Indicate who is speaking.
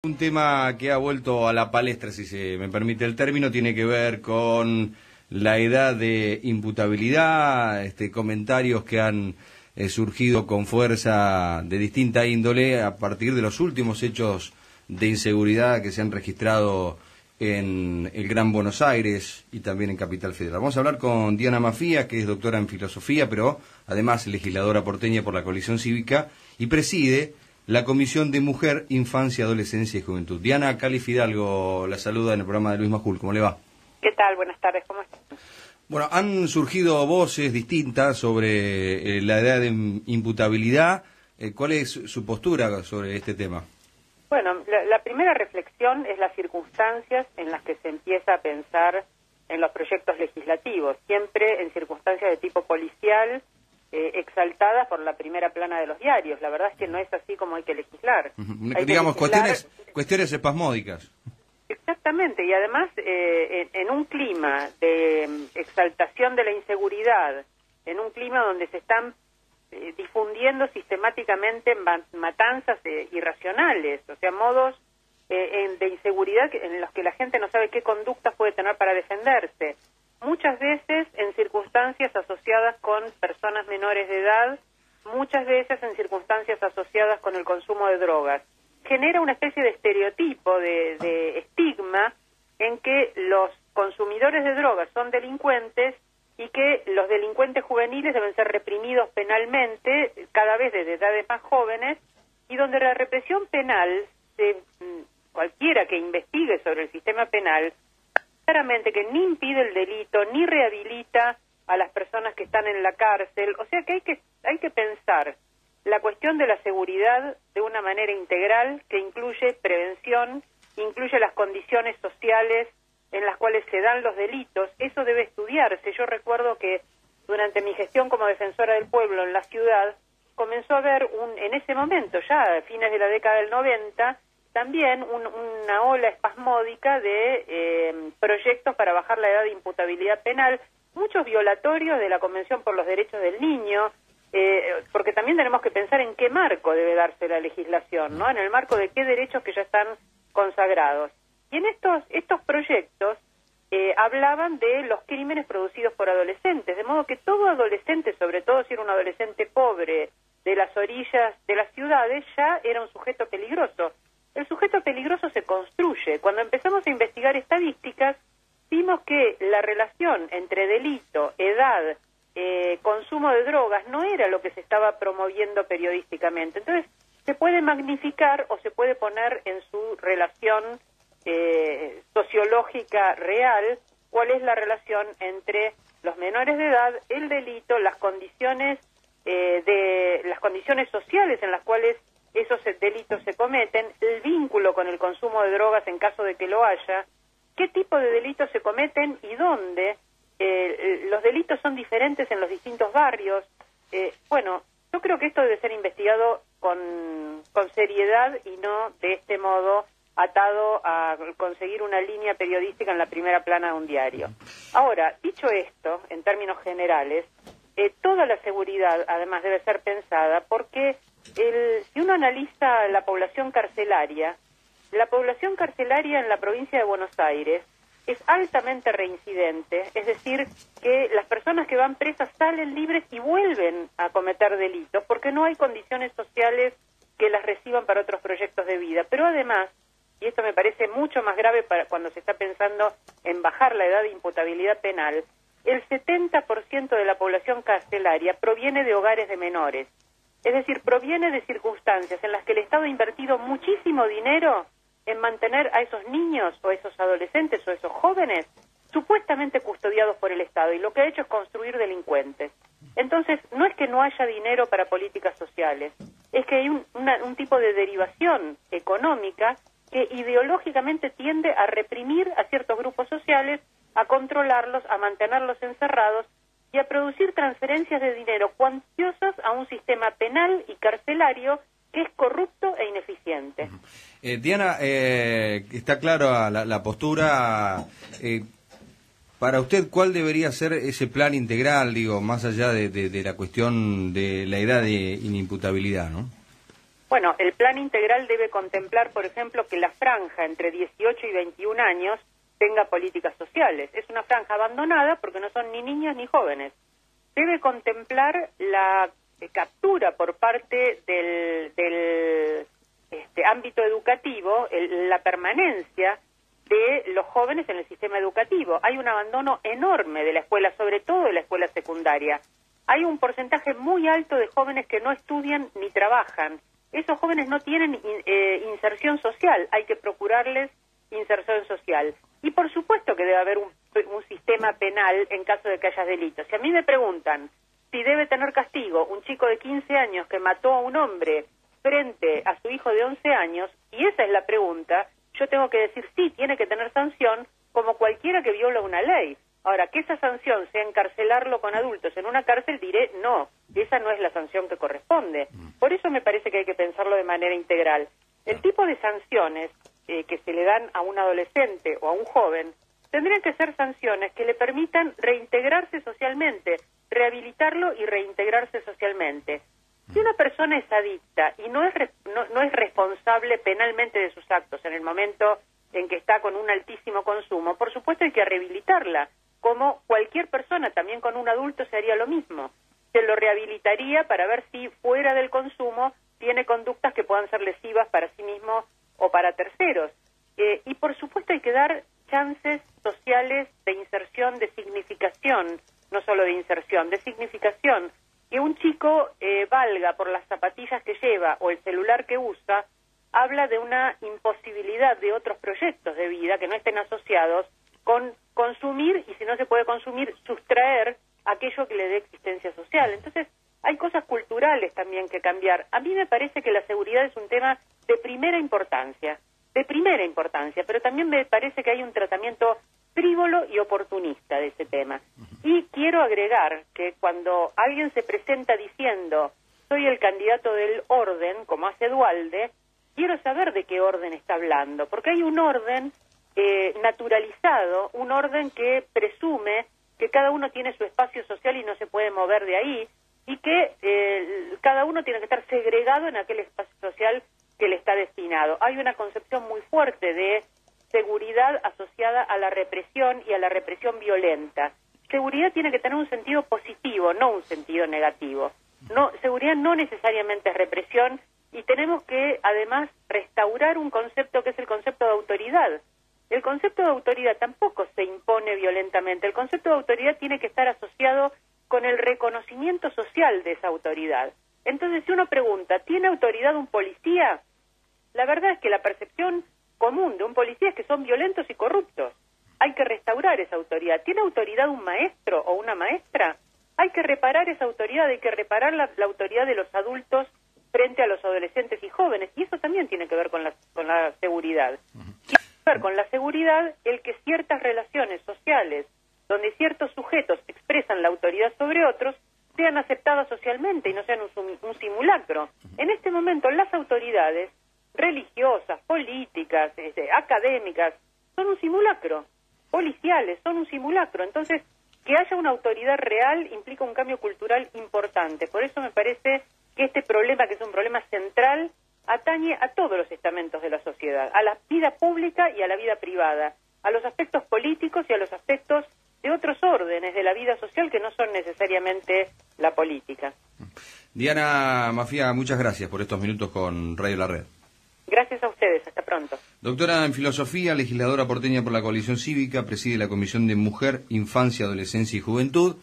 Speaker 1: Un tema que ha vuelto a la palestra, si se me permite el término, tiene que ver con la edad de imputabilidad, comentarios que han surgido con fuerza de distinta índole a partir de los últimos hechos de inseguridad que se han registrado en el Gran Buenos Aires y también en Capital Federal. Vamos a hablar con Diana Mafía, que es doctora en filosofía, pero además legisladora porteña por la Coalición Cívica y preside la Comisión de Mujer, Infancia, Adolescencia y Juventud. Diana, Cali Fidalgo la saluda en el programa de Luis Majul. ¿Cómo le va?
Speaker 2: ¿Qué tal? Buenas tardes, ¿cómo estás?
Speaker 1: Bueno, han surgido voces distintas sobre la edad de imputabilidad. ¿Cuál es su postura sobre este tema?
Speaker 2: Bueno, la primera reflexión es las circunstancias en las que se empieza a pensar en los proyectos legislativos, siempre en circunstancias de tipo policial, exaltadas por la primera plana de los diarios. La verdad es que no es así como hay que legislar.
Speaker 1: Digamos, cuestiones espasmódicas.
Speaker 2: Exactamente, y además en un clima de exaltación de la inseguridad, en un clima donde se están difundiendo sistemáticamente matanzas irracionales, o sea, modos de inseguridad en los que la gente no sabe qué conductas puede tener para defenderse. Muchas veces en circunstancias asociadas con personas menores de edad, muchas veces en circunstancias asociadas con el consumo de drogas. Genera una especie de estereotipo, de estigma, en que los consumidores de drogas son delincuentes y que los delincuentes juveniles deben ser reprimidos penalmente, cada vez desde edades más jóvenes, y donde la represión penal, cualquiera que investigue sobre el sistema penal, claramente que ni impide el delito, ni rehabilita a las personas que están en la cárcel. O sea que hay que pensar la cuestión de la seguridad de una manera integral que incluye prevención, incluye las condiciones sociales en las cuales se dan los delitos. Eso debe estudiarse. Yo recuerdo que durante mi gestión como defensora del pueblo en la ciudad, comenzó a haber en ese momento, ya a fines de la década del 90, también una ola espasmódica de proyectos para bajar la edad de imputabilidad penal, muchos violatorios de la Convención por los Derechos del Niño, porque también tenemos que pensar en qué marco debe darse la legislación, ¿no? En el marco de qué derechos que ya están consagrados. Y en estos proyectos hablaban de los crímenes producidos por adolescentes, de modo que todo adolescente, sobre todo si era un adolescente pobre de las orillas de las ciudades, ya era un sujeto peligroso. El sujeto peligroso se construye. Cuando empezamos a investigar estadísticas, vimos que la relación entre delito, edad, consumo de drogas no era lo que se estaba promoviendo periodísticamente. Entonces, se puede magnificar o se puede poner en su relación sociológica real cuál es la relación entre los menores de edad, el delito, las condiciones sociales en las cuales esos delitos se cometen, el vínculo con el consumo de drogas en caso de que lo haya, qué tipo de delitos se cometen y dónde. Los delitos son diferentes en los distintos barrios. Bueno, yo creo que esto debe ser investigado con seriedad y no de este modo atado a conseguir una línea periodística en la primera plana de un diario. Ahora, dicho esto, en términos generales, toda la seguridad además debe ser pensada porque si uno analiza la población carcelaria en la provincia de Buenos Aires es altamente reincidente, es decir, que las personas que van presas salen libres y vuelven a cometer delitos porque no hay condiciones sociales que las reciban para otros proyectos de vida. Pero además, y esto me parece mucho más grave para cuando se está pensando en bajar la edad de imputabilidad penal, el 70% de la población carcelaria proviene de hogares de menores. Es decir, proviene de circunstancias en las que el Estado ha invertido muchísimo dinero en mantener a esos niños o esos adolescentes o esos jóvenes supuestamente custodiados por el Estado, y lo que ha hecho es construir delincuentes. Entonces, no es que no haya dinero para políticas sociales, es que hay un tipo de derivación económica que ideológicamente tiende a reprimir a ciertos grupos sociales, a controlarlos, a mantenerlos encerrados y a producir transferencias de dinero cuantiosas a un sistema penal y carcelario que es corrupto e ineficiente.
Speaker 1: Diana, está clara la postura. Para usted, ¿cuál debería ser ese plan integral, más allá de la cuestión de la edad de inimputabilidad, ¿no?
Speaker 2: Bueno, el plan integral debe contemplar, por ejemplo, que la franja entre 18 y 21 años tenga políticas sociales. Es una franja abandonada porque no son ni niños ni jóvenes. Debe contemplar la captura por parte del ámbito educativo, la permanencia de los jóvenes en el sistema educativo. Hay un abandono enorme de la escuela, sobre todo de la escuela secundaria. Hay un porcentaje muy alto de jóvenes que no estudian ni trabajan. Esos jóvenes no tienen inserción social, hay que procurarles inserción social. Y por supuesto que debe haber un sistema penal en caso de que haya delitos. Si a mí me preguntan si debe tener castigo un chico de 15 años que mató a un hombre frente a su hijo de 11 años, y esa es la pregunta, yo tengo que decir sí, tiene que tener sanción como cualquiera que viola una ley. Ahora, que esa sanción sea encarcelarlo con adultos en una cárcel, diré no, esa no es la sanción que corresponde. Por eso me parece que hay que pensarlo de manera integral. El tipo de sanciones que se le dan a un adolescente o a un joven tendrían que ser sanciones que le permitan reintegrarse socialmente, rehabilitarlo y reintegrarse socialmente. Si una persona es adicta y no es responsable penalmente de sus actos en el momento en que está con un altísimo consumo, por supuesto hay que rehabilitarla, como cualquier persona, también con un adulto se haría lo mismo. Se lo rehabilitaría para ver si fuera del consumo tiene conductas que puedan ser lesivas para sí mismo o para terceros. Y por supuesto hay que dar chances sociales de inserción, de significación, no solo de inserción, de significación. Que un chico valga por las zapatillas que lleva o el celular que usa, habla de una imposibilidad de otros proyectos de vida que no estén asociados con consumir, y si no se puede consumir, sustraer aquello que le dé existencia social. Entonces, hay cosas culturales también que cambiar. A mí me parece que la seguridad es un tema de primera importancia, pero también me parece que hay un tratamiento frívolo y oportunista de ese tema. Y quiero agregar que cuando alguien se presenta diciendo soy el candidato del orden, como hace Duhalde, quiero saber de qué orden está hablando, porque hay un orden naturalizado, un orden que presume que cada uno tiene su espacio social y no se puede mover de ahí, y que cada uno tiene que estar segregado en aquel espacio social que le está destinado. Hay una concepción muy fuerte de seguridad asociada a la represión y a la represión violenta. Seguridad tiene que tener un sentido positivo, no un sentido negativo. No, seguridad no necesariamente es represión, y tenemos que además restaurar un concepto que es el concepto de autoridad. El concepto de autoridad tampoco se impone violentamente. El concepto de autoridad tiene que estar asociado con el reconocimiento social de esa autoridad. Entonces, si uno pregunta, ¿tiene autoridad un policía? La verdad es que la percepción común de un policía es que son violentos y corruptos. Hay que restaurar esa autoridad. ¿Tiene autoridad un maestro o una maestra? Hay que reparar esa autoridad, hay que reparar la autoridad de los adultos frente a los adolescentes y jóvenes. Y eso también tiene que ver con la seguridad. Tiene que ver con la seguridad el que ciertas relaciones sociales, donde ciertos sujetos expresan la autoridad sobre otros, sean aceptadas socialmente y no sean un simulacro. En este momento las autoridades religiosas, políticas, académicas, son un simulacro. Policiales son un simulacro. Entonces, que haya una autoridad real implica un cambio cultural importante. Por eso me parece que este problema, que es un problema central, atañe a todos los estamentos de la sociedad, a la vida pública y a la vida privada, a los aspectos políticos y a los aspectos de otros órdenes de la vida social que no son necesariamente la política.
Speaker 1: Diana Mafia, muchas gracias por estos minutos con Radio La Red.
Speaker 2: Gracias a ustedes, hasta pronto.
Speaker 1: Doctora en Filosofía, legisladora porteña por la Coalición Cívica, preside la Comisión de Mujer, Infancia, Adolescencia y Juventud.